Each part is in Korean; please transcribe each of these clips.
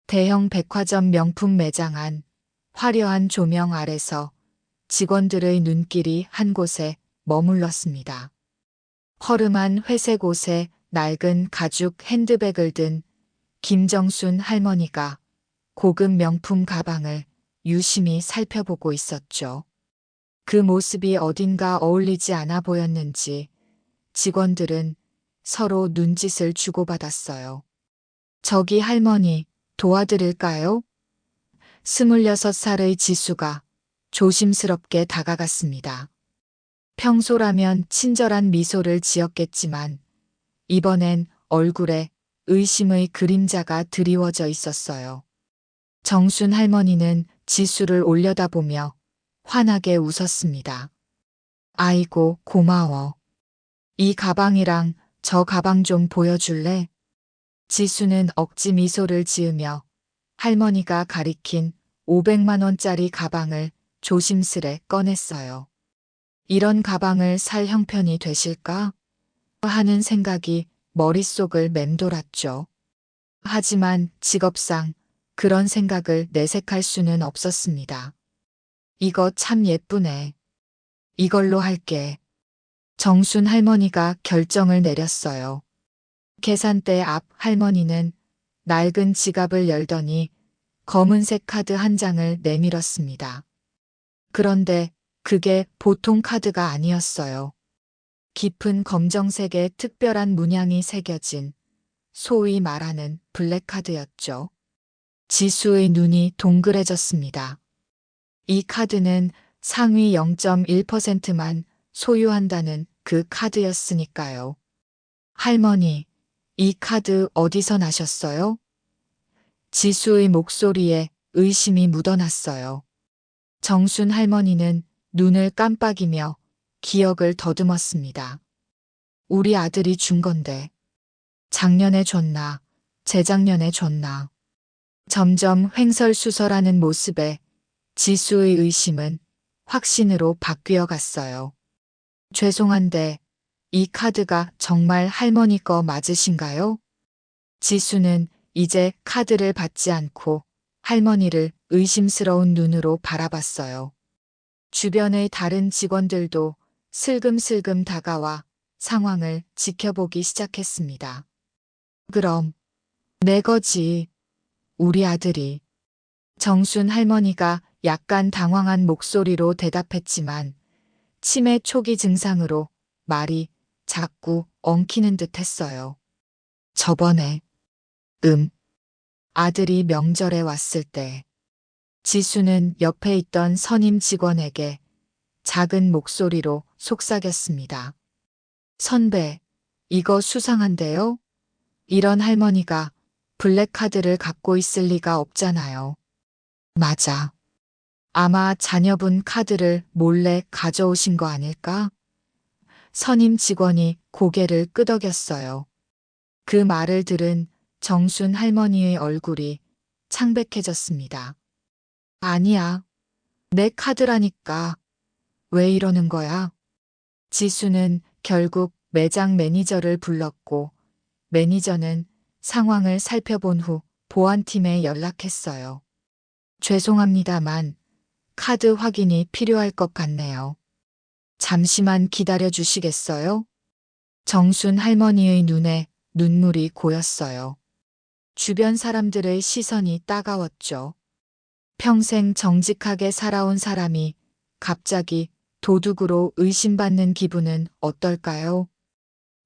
대형 백화점 명품 매장 안 화려한 조명 아래서 직원들의 눈길이 한 곳에 머물렀습니다. 허름한 회색 옷에 낡은 가죽 핸드백을 든 김정순 할머니가 고급 명품 가방을 유심히 살펴보고 있었죠. 그 모습이 어딘가 어울리지 않아 보였는지 직원들은 서로 눈짓을 주고받았어요. 저기 할머니, 도와드릴까요? 26살의 지수가 조심스럽게 다가갔습니다. 평소라면 친절한 미소를 지었겠지만 이번엔 얼굴에 의심의 그림자가 드리워져 있었어요. 정순 할머니는 지수를 올려다보며 환하게 웃었습니다. 아이고, 고마워. 이 가방이랑 저 가방 좀 보여줄래? 지수는 억지 미소를 지으며 할머니가 가리킨 500만 원짜리 가방을 조심스레 꺼냈어요. 이런 가방을 살 형편이 되실까? 하는 생각이 머릿속을 맴돌았죠. 하지만 직업상 그런 생각을 내색할 수는 없었습니다. 이거 참 예쁘네. 이걸로 할게. 정순 할머니가 결정을 내렸어요. 계산대 앞 할머니는 낡은 지갑을 열더니 검은색 카드 한 장을 내밀었습니다. 그런데 그게 보통 카드가 아니었어요. 깊은 검정색의 특별한 문양이 새겨진 소위 말하는 블랙카드였죠. 지수의 눈이 동그래졌습니다. 이 카드는 상위 0.1%만 소유한다는 그 카드였으니까요. 할머니, 이 카드 어디서 나셨어요? 지수의 목소리에 의심이 묻어났어요. 정순 할머니는 눈을 깜빡이며 기억을 더듬었습니다. 우리 아들이 준 건데. 작년에 줬나, 재작년에 줬나. 점점 횡설수설하는 모습에 지수의 의심은 확신으로 바뀌어 갔어요. 죄송한데 이 카드가 정말 할머니 거 맞으신가요? 지수는 이제 카드를 받지 않고 할머니를 의심스러운 눈으로 바라봤어요. 주변의 다른 직원들도 슬금슬금 다가와 상황을 지켜보기 시작했습니다. 그럼 내 거지. 우리 아들이. 정순 할머니가 약간 당황한 목소리로 대답했지만 치매 초기 증상으로 말이 자꾸 엉키는 듯 했어요. 저번에 아들이 명절에 왔을 때 지수는 옆에 있던 선임 직원에게 작은 목소리로 속삭였습니다. 선배, 이거 수상한데요? 이런 할머니가 블랙카드를 갖고 있을 리가 없잖아요. 맞아. 아마 자녀분 카드를 몰래 가져오신 거 아닐까? 선임 직원이 고개를 끄덕였어요. 그 말을 들은 정순 할머니의 얼굴이 창백해졌습니다. 아니야. 내 카드라니까. 왜 이러는 거야? 지수는 결국 매장 매니저를 불렀고 매니저는 상황을 살펴본 후 보안팀에 연락했어요. 죄송합니다만 카드 확인이 필요할 것 같네요. 잠시만 기다려 주시겠어요? 정순 할머니의 눈에 눈물이 고였어요. 주변 사람들의 시선이 따가웠죠. 평생 정직하게 살아온 사람이 갑자기 도둑으로 의심받는 기분은 어떨까요?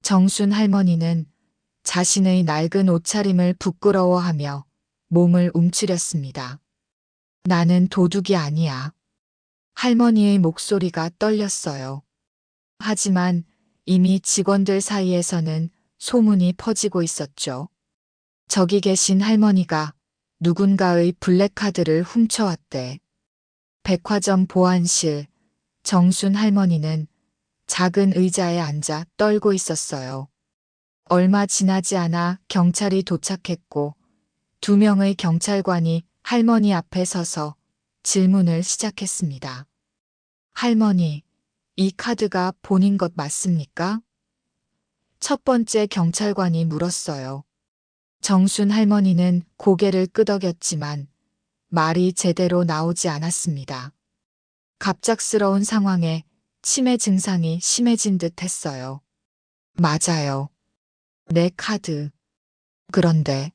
정순 할머니는 자신의 낡은 옷차림을 부끄러워하며 몸을 움츠렸습니다. 나는 도둑이 아니야. 할머니의 목소리가 떨렸어요. 하지만 이미 직원들 사이에서는 소문이 퍼지고 있었죠. 저기 계신 할머니가 누군가의 블랙카드를 훔쳐왔대. 백화점 보안실, 정순 할머니는 작은 의자에 앉아 떨고 있었어요. 얼마 지나지 않아 경찰이 도착했고 2명의 경찰관이 할머니 앞에 서서 질문을 시작했습니다. 할머니, 이 카드가 본인 것 맞습니까? 첫 번째 경찰관이 물었어요. 정순 할머니는 고개를 끄덕였지만 말이 제대로 나오지 않았습니다. 갑작스러운 상황에 치매 증상이 심해진 듯 했어요. 맞아요. 내 카드. 그런데,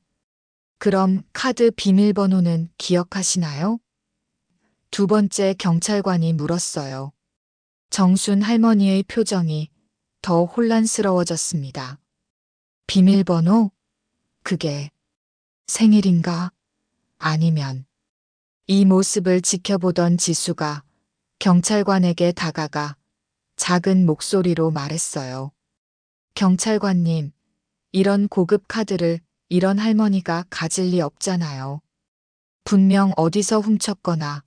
그럼 카드 비밀번호는 기억하시나요? 두 번째 경찰관이 물었어요. 정순 할머니의 표정이 더 혼란스러워졌습니다. 비밀번호? 그게 생일인가? 아니면 이 모습을 지켜보던 지수가 경찰관에게 다가가 작은 목소리로 말했어요. 경찰관님, 이런 고급 카드를 이런 할머니가 가질 리 없잖아요. 분명 어디서 훔쳤거나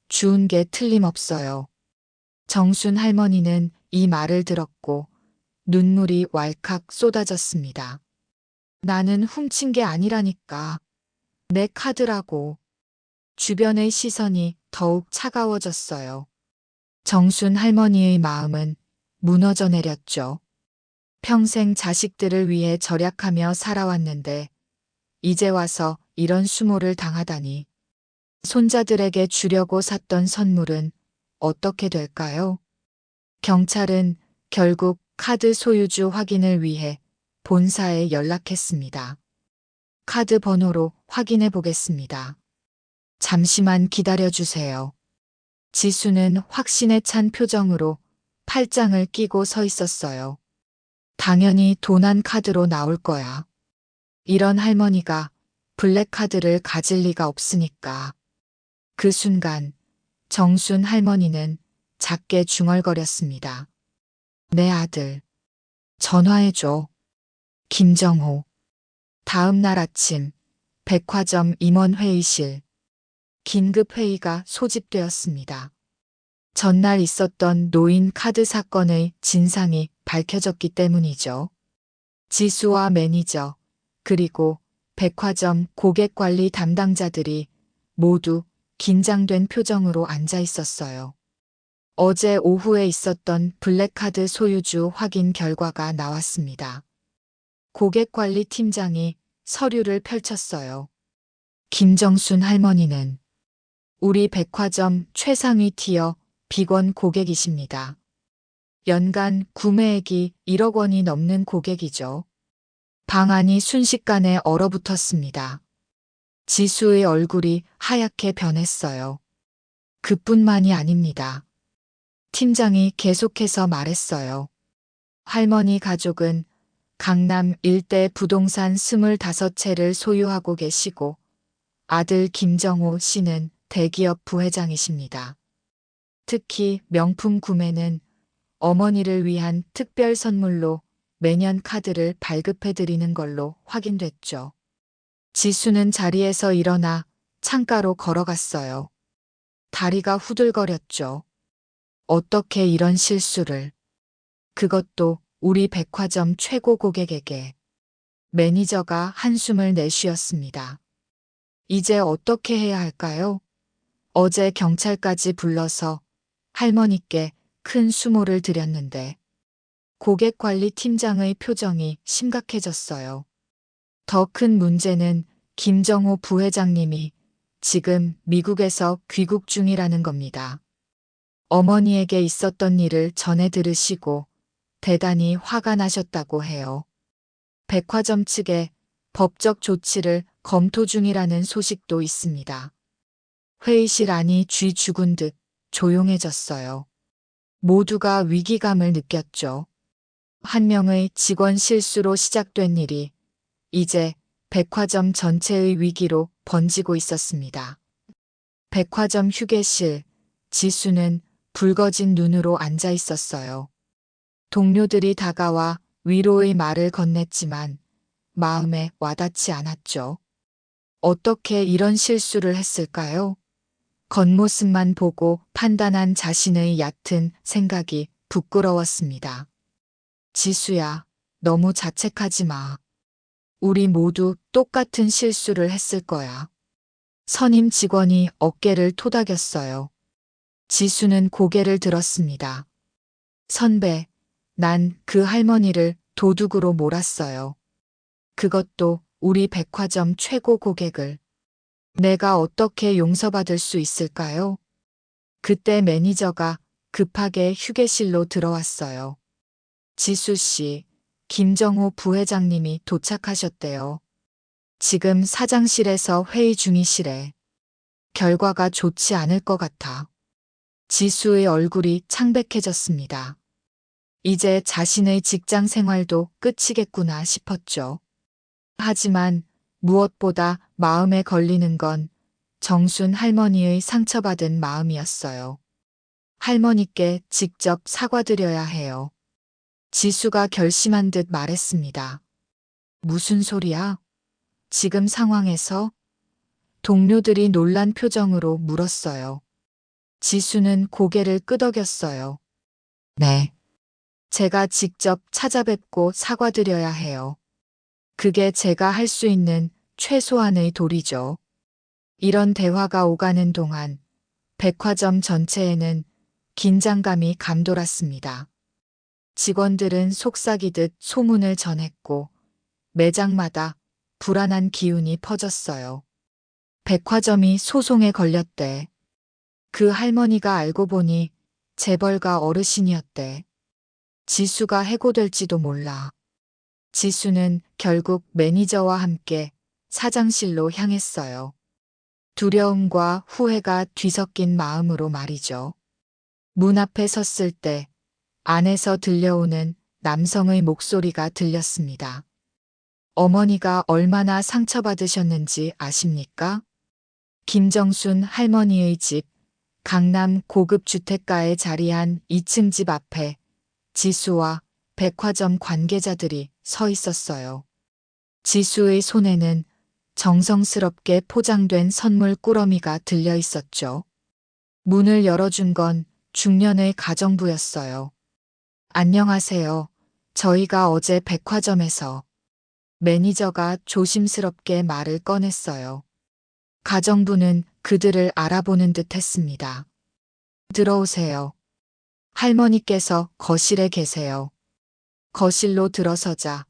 주운 게 틀림없어요. 정순 할머니는 이 말을 들었고 눈물이 왈칵 쏟아졌습니다. 나는 훔친 게 아니라니까. 내 카드라고. 주변의 시선이 더욱 차가워졌어요. 정순 할머니의 마음은 무너져 내렸죠. 평생 자식들을 위해 절약하며 살아왔는데 이제 와서 이런 수모를 당하다니. 손자들에게 주려고 샀던 선물은 어떻게 될까요? 경찰은 결국 카드 소유주 확인을 위해 본사에 연락했습니다. 카드 번호로 확인해 보겠습니다. 잠시만 기다려 주세요. 지수는 확신에 찬 표정으로 팔짱을 끼고 서 있었어요. 당연히 도난 카드로 나올 거야. 이런 할머니가 블랙카드를 가질 리가 없으니까. 그 순간 정순 할머니는 작게 중얼거렸습니다. 내 아들. 전화해줘. 김정호. 다음 날 아침 백화점 임원 회의실. 긴급 회의가 소집되었습니다. 전날 있었던 노인 카드 사건의 진상이 밝혀졌기 때문이죠. 지수와 매니저, 그리고 백화점 고객관리 담당자들이 모두 긴장된 표정으로 앉아 있었어요. 어제 오후에 있었던 블랙카드 소유주 확인 결과가 나왔습니다. 고객관리 팀장이 서류를 펼쳤어요. 김정순 할머니는 우리 백화점 최상위 티어 비건 고객이십니다. 연간 구매액이 1억 원이 넘는 고객이죠. 방안이 순식간에 얼어붙었습니다. 지수의 얼굴이 하얗게 변했어요. 그뿐만이 아닙니다. 팀장이 계속해서 말했어요. 할머니 가족은 강남 일대 부동산 25채를 소유하고 계시고 아들 김정호 씨는 대기업 부회장이십니다. 특히 명품 구매는 어머니를 위한 특별 선물로 매년 카드를 발급해 드리는 걸로 확인됐죠. 지수는 자리에서 일어나 창가로 걸어갔어요. 다리가 후들거렸죠. 어떻게 이런 실수를. 그것도 우리 백화점 최고 고객에게. 매니저가 한숨을 내쉬었습니다. 이제 어떻게 해야 할까요? 어제 경찰까지 불러서 할머니께 큰 수모를 드렸는데 고객관리 팀장의 표정이 심각해졌어요. 더 큰 문제는 김정호 부회장님이 지금 미국에서 귀국 중이라는 겁니다. 어머니에게 있었던 일을 전해 들으시고 대단히 화가 나셨다고 해요. 백화점 측에 법적 조치를 검토 중이라는 소식도 있습니다. 회의실 안이 쥐 죽은 듯 조용해졌어요. 모두가 위기감을 느꼈죠. 한 명의 직원 실수로 시작된 일이 이제 백화점 전체의 위기로 번지고 있었습니다. 백화점 휴게실, 지수는 붉어진 눈으로 앉아 있었어요. 동료들이 다가와 위로의 말을 건넸지만 마음에 와닿지 않았죠. 어떻게 이런 실수를 했을까요? 겉모습만 보고 판단한 자신의 얕은 생각이 부끄러웠습니다. 지수야, 너무 자책하지 마. 우리 모두 똑같은 실수를 했을 거야. 선임 직원이 어깨를 토닥였어요. 지수는 고개를 들었습니다. 선배, 난 그 할머니를 도둑으로 몰았어요. 그것도 우리 백화점 최고 고객을 내가 어떻게 용서받을 수 있을까요? 그때 매니저가 급하게 휴게실로 들어왔어요. 지수 씨, 김정호 부회장님이 도착하셨대요. 지금 사장실에서 회의 중이시래. 결과가 좋지 않을 것 같아. 지수의 얼굴이 창백해졌습니다. 이제 자신의 직장 생활도 끝이겠구나 싶었죠. 하지만 무엇보다 마음에 걸리는 건 정순 할머니의 상처받은 마음이었어요. 할머니께 직접 사과드려야 해요. 지수가 결심한 듯 말했습니다. 무슨 소리야? 지금 상황에서? 동료들이 놀란 표정으로 물었어요. 지수는 고개를 끄덕였어요. 네. 제가 직접 찾아뵙고 사과드려야 해요. 그게 제가 할 수 있는 최소한의 도리죠. 이런 대화가 오가는 동안 백화점 전체에는 긴장감이 감돌았습니다. 직원들은 속삭이듯 소문을 전했고 매장마다 불안한 기운이 퍼졌어요. 백화점이 소송에 걸렸대. 그 할머니가 알고 보니 재벌가 어르신이었대. 지수가 해고될지도 몰라. 지수는 결국 매니저와 함께 사장실로 향했어요. 두려움과 후회가 뒤섞인 마음으로 말이죠. 문 앞에 섰을 때 안에서 들려오는 남성의 목소리가 들렸습니다. 어머니가 얼마나 상처받으셨는지 아십니까? 김정순 할머니의 집, 강남 고급 주택가에 자리한 2층 집 앞에 지수와 백화점 관계자들이 서 있었어요. 지수의 손에는 정성스럽게 포장된 선물 꾸러미가 들려 있었죠. 문을 열어준 건 중년의 가정부였어요. 안녕하세요. 저희가 어제 백화점에서 매니저가 조심스럽게 말을 꺼냈어요. 가정부는 그들을 알아보는 듯 했습니다. 들어오세요. 할머니께서 거실에 계세요. 거실로 들어서자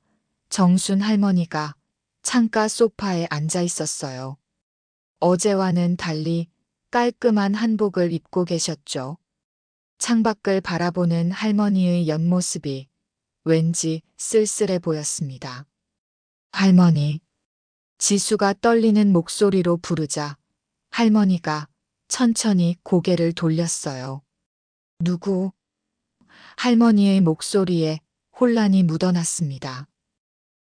정순 할머니가 창가 소파에 앉아 있었어요. 어제와는 달리 깔끔한 한복을 입고 계셨죠. 창밖을 바라보는 할머니의 옆모습이 왠지 쓸쓸해 보였습니다. 할머니. 지수가 떨리는 목소리로 부르자 할머니가 천천히 고개를 돌렸어요. 누구? 할머니의 목소리에 혼란이 묻어났습니다.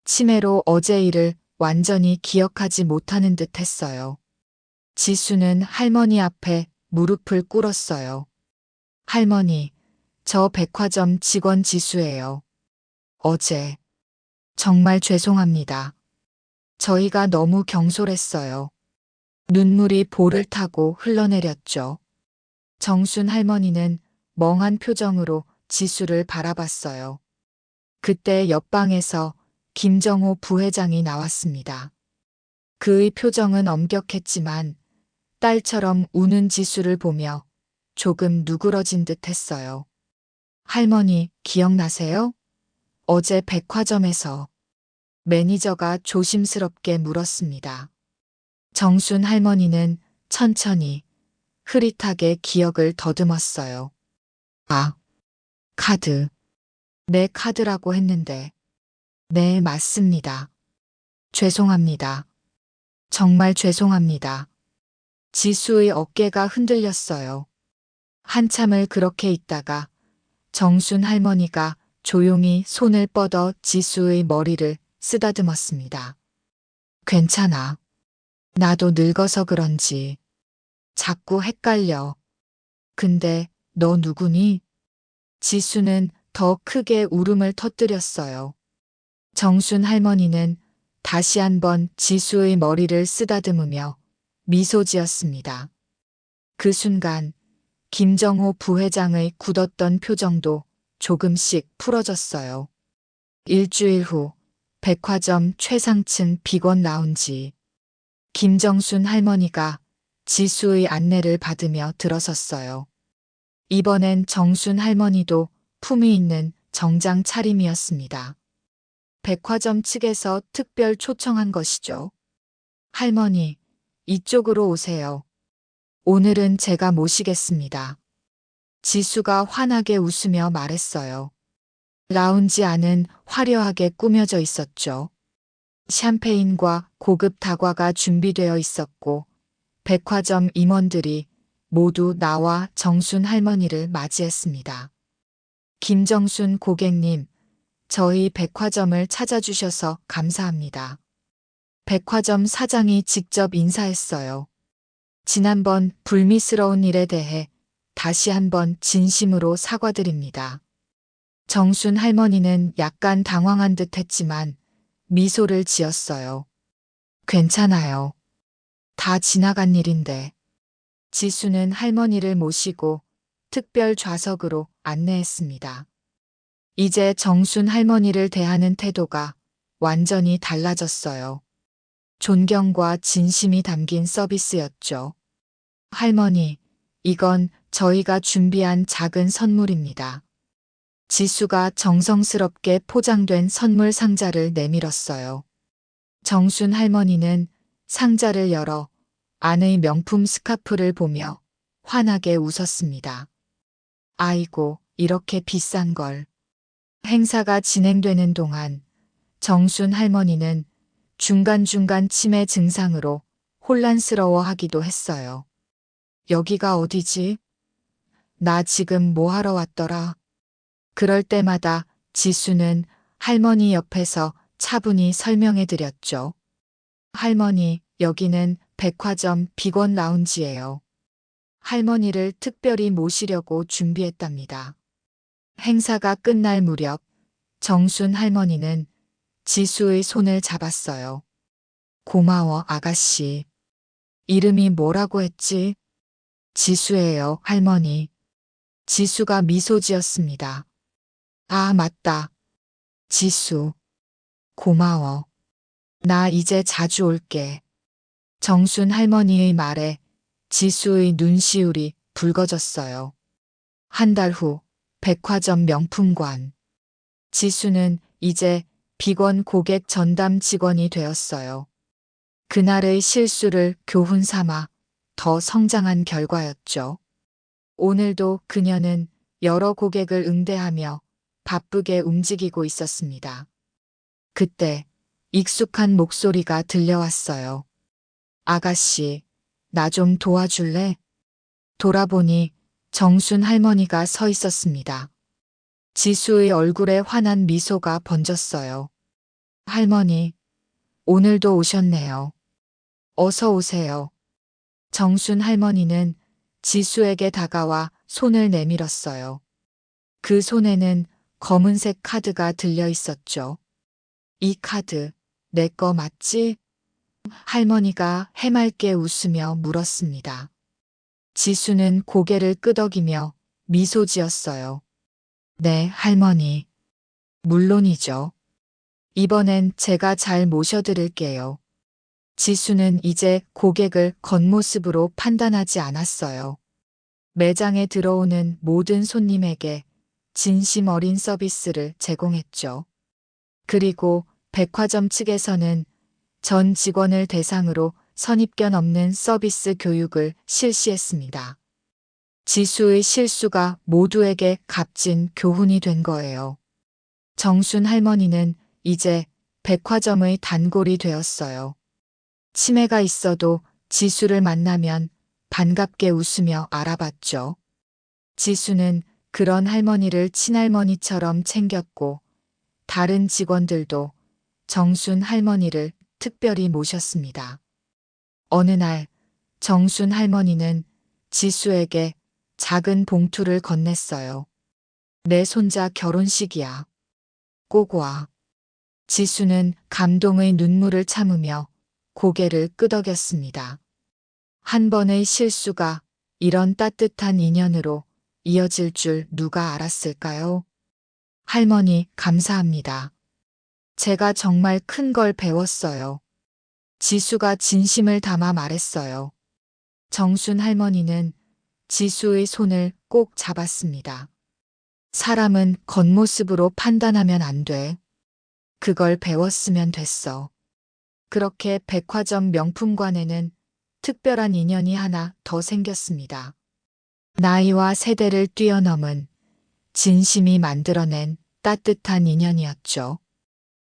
치매로 어제 일을 완전히 기억하지 못하는 듯 했어요. 지수는 할머니 앞에 무릎을 꿇었어요. 할머니, 저 백화점 직원 지수예요. 어제 정말 죄송합니다. 저희가 너무 경솔했어요. 눈물이 볼을 타고 흘러내렸죠. 정순 할머니는 멍한 표정으로 지수를 바라봤어요. 그때 옆방에서 김정호 부회장이 나왔습니다. 그의 표정은 엄격했지만 딸처럼 우는 지수를 보며 조금 누그러진 듯 했어요. 할머니, 기억나세요? 어제 백화점에서 매니저가 조심스럽게 물었습니다. 정순 할머니는 천천히 흐릿하게 기억을 더듬었어요. 아, 카드. 내 카드라고 했는데. 네, 맞습니다. 죄송합니다. 정말 죄송합니다. 지수의 어깨가 흔들렸어요. 한참을 그렇게 있다가 정순 할머니가 조용히 손을 뻗어 지수의 머리를 쓰다듬었습니다. 괜찮아. 나도 늙어서 그런지 자꾸 헷갈려. 근데 너 누구니? 지수는 더 크게 울음을 터뜨렸어요. 정순 할머니는 다시 한번 지수의 머리를 쓰다듬으며 미소 지었습니다. 그 순간 김정호 부회장의 굳었던 표정도 조금씩 풀어졌어요. 일주일 후 백화점 최상층 비건 라운지. 김정순 할머니가 지수의 안내를 받으며 들어섰어요. 이번엔 정순 할머니도 품위 있는 정장 차림이었습니다. 백화점 측에서 특별 초청한 것이죠. 할머니, 이쪽으로 오세요. 오늘은 제가 모시겠습니다. 지수가 환하게 웃으며 말했어요. 라운지 안은 화려하게 꾸며져 있었죠. 샴페인과 고급 다과가 준비되어 있었고, 백화점 임원들이 모두 나와 정순 할머니를 맞이했습니다. 김정순 고객님, 저희 백화점을 찾아주셔서 감사합니다. 백화점 사장이 직접 인사했어요. 지난번 불미스러운 일에 대해 다시 한번 진심으로 사과드립니다. 정순 할머니는 약간 당황한 듯 했지만 미소를 지었어요. 괜찮아요. 다 지나간 일인데. 지수는 할머니를 모시고 특별 좌석으로 안내했습니다. 이제 정순 할머니를 대하는 태도가 완전히 달라졌어요. 존경과 진심이 담긴 서비스였죠. 할머니, 이건 저희가 준비한 작은 선물입니다. 지수가 정성스럽게 포장된 선물 상자를 내밀었어요. 정순 할머니는 상자를 열어 안의 명품 스카프를 보며 환하게 웃었습니다. 아이고, 이렇게 비싼 걸. 행사가 진행되는 동안 정순 할머니는 중간중간 치매 증상으로 혼란스러워하기도 했어요. 여기가 어디지? 나 지금 뭐 하러 왔더라? 그럴 때마다 지수는 할머니 옆에서 차분히 설명해 드렸죠. 할머니, 여기는 백화점 비건 라운지예요. 할머니를 특별히 모시려고 준비했답니다. 행사가 끝날 무렵 정순 할머니는 지수의 손을 잡았어요. 고마워, 아가씨. 이름이 뭐라고 했지? 지수예요, 할머니. 지수가 미소 지었습니다. 아, 맞다. 지수. 고마워. 나 이제 자주 올게. 정순 할머니의 말에 지수의 눈시울이 붉어졌어요. 한 달 후 백화점 명품관. 지수는 이제 비건 고객 전담 직원이 되었어요. 그날의 실수를 교훈 삼아 더 성장한 결과였죠. 오늘도 그녀는 여러 고객을 응대하며 바쁘게 움직이고 있었습니다. 그때 익숙한 목소리가 들려왔어요. 아가씨, 나 좀 도와줄래? 돌아보니 정순 할머니가 서 있었습니다. 지수의 얼굴에 환한 미소가 번졌어요. 할머니, 오늘도 오셨네요. 어서 오세요. 정순 할머니는 지수에게 다가와 손을 내밀었어요. 그 손에는 검은색 카드가 들려 있었죠. 이 카드, 내 거 맞지? 할머니가 해맑게 웃으며 물었습니다. 지수는 고개를 끄덕이며 미소 지었어요. 네, 할머니. 물론이죠. 이번엔 제가 잘 모셔드릴게요. 지수는 이제 고객을 겉모습으로 판단하지 않았어요. 매장에 들어오는 모든 손님에게 진심 어린 서비스를 제공했죠. 그리고 백화점 측에서는 전 직원을 대상으로 선입견 없는 서비스 교육을 실시했습니다. 지수의 실수가 모두에게 값진 교훈이 된 거예요. 정순 할머니는 이제 백화점의 단골이 되었어요. 치매가 있어도 지수를 만나면 반갑게 웃으며 알아봤죠. 지수는 그런 할머니를 친할머니처럼 챙겼고 다른 직원들도 정순 할머니를 특별히 모셨습니다. 어느 날 정순 할머니는 지수에게 작은 봉투를 건넸어요. 내 손자 결혼식이야. 꼭 와. 지수는 감동의 눈물을 참으며 고개를 끄덕였습니다. 한 번의 실수가 이런 따뜻한 인연으로 이어질 줄 누가 알았을까요? 할머니, 감사합니다. 제가 정말 큰 걸 배웠어요. 지수가 진심을 담아 말했어요. 정순 할머니는 지수의 손을 꼭 잡았습니다. 사람은 겉모습으로 판단하면 안 돼. 그걸 배웠으면 됐어. 그렇게 백화점 명품관에는 특별한 인연이 하나 더 생겼습니다. 나이와 세대를 뛰어넘은 진심이 만들어낸 따뜻한 인연이었죠.